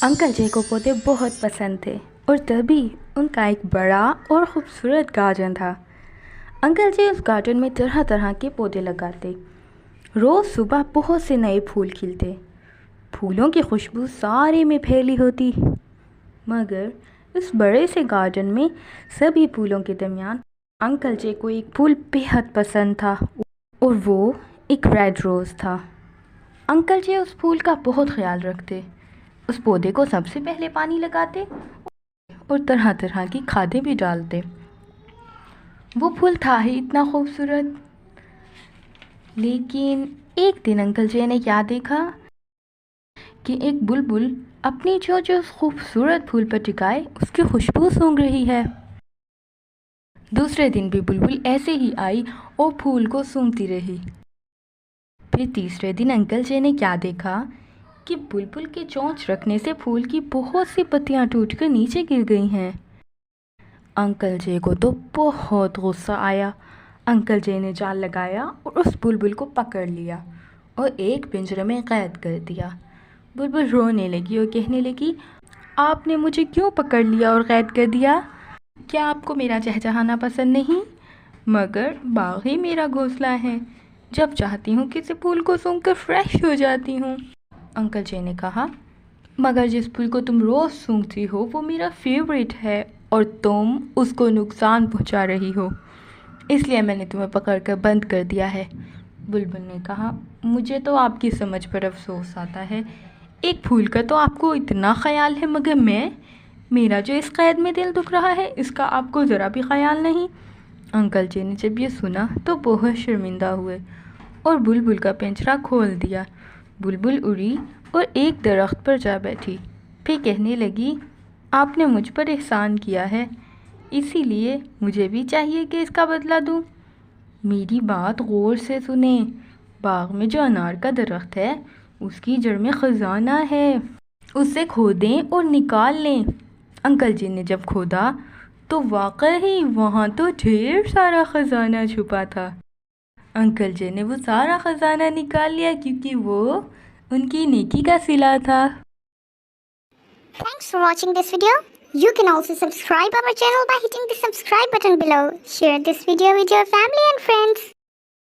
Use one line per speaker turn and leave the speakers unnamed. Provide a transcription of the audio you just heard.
Uncle जे को पौधे बहुत पसंद थे और तभी उनका एक बड़ा और ख़ूबसूरत गार्डन था। अंकल जी उस गार्डन में तरह तरह के पौधे लगाते। रोज़ सुबह बहुत से नए फूल खिलते। फूलों की खुशबू सारे में फैली होती। मगर इस बड़े से गार्डन में सभी फूलों के दरमियान अंकल जे को एक फूल बेहद पसंद था और वो एक रेड रोज़ था। अंकल जी उस फूल का बहुत ख्याल रखते। उस पौधे को सबसे पहले पानी लगाते और तरह तरह की खादें भी डालते। वो फूल था ही इतना खूबसूरत। लेकिन एक दिन अंकल जी ने क्या देखा कि एक बुलबुल अपनी चोंच उस खूबसूरत फूल पर टिकाए उसकी खुशबू सूंघ रही है। दूसरे दिन भी बुलबुल ऐसे ही आई और फूल को सूंघती रही। फिर तीसरे दिन अंकल जी ने क्या देखा कि बुलबुल के चोंच रखने से फूल की बहुत सी पत्तियां टूटकर नीचे गिर गई हैं। अंकल जी को तो बहुत गुस्सा आया। अंकल जी ने जाल लगाया और उस बुलबुल को पकड़ लिया और एक पिंजरे में कैद कर दिया। बुलबुल रोने लगी और कहने लगी, आपने मुझे क्यों पकड़ लिया और कैद कर दिया? क्या आपको मेरा चहचहाना पसंद नहीं? मगर बाग ही मेरा घोंसला है। जब चाहती हूँ किसी फूल को सूंघकर फ्रेश हो जाती हूँ। अंकल जी ने कहा, मगर जिस फूल को तुम रोज़ सूंघती हो वो मेरा फेवरेट है और तुम उसको नुकसान पहुंचा रही हो, इसलिए मैंने तुम्हें पकड़कर बंद कर दिया है। बुलबुल ने कहा, मुझे तो आपकी समझ पर अफसोस आता है। एक फूल का तो आपको इतना ख्याल है, मगर मेरा जो इस कैद में दिल दुख रहा है इसका आपको ज़रा भी ख्याल नहीं। अंकल जी ने जब ये सुना तो बहुत शर्मिंदा हुए और बुलबुल का पिंजरा खोल दिया। बुलबुल उड़ी और एक दरख्त पर जा बैठी। फिर कहने लगी, आपने मुझ पर एहसान किया है, इसीलिए मुझे भी चाहिए कि इसका बदला दूं। मेरी बात गौर से सुने। बाग में जो अनार का दरख्त है उसकी जड़ में ख़जाना है, उसे खोदें और निकाल लें। अंकल जी ने जब खोदा तो वाकई वहाँ तो ढेर सारा ख़जाना छुपा था। अंकल जी ने वो सारा ख़जाना निकाल लिया क्योंकि वो उनकी नेकी का सिला था।
Thanks for watching this video. You can also subscribe our channel by hitting the subscribe button below. Share this video with your family and friends.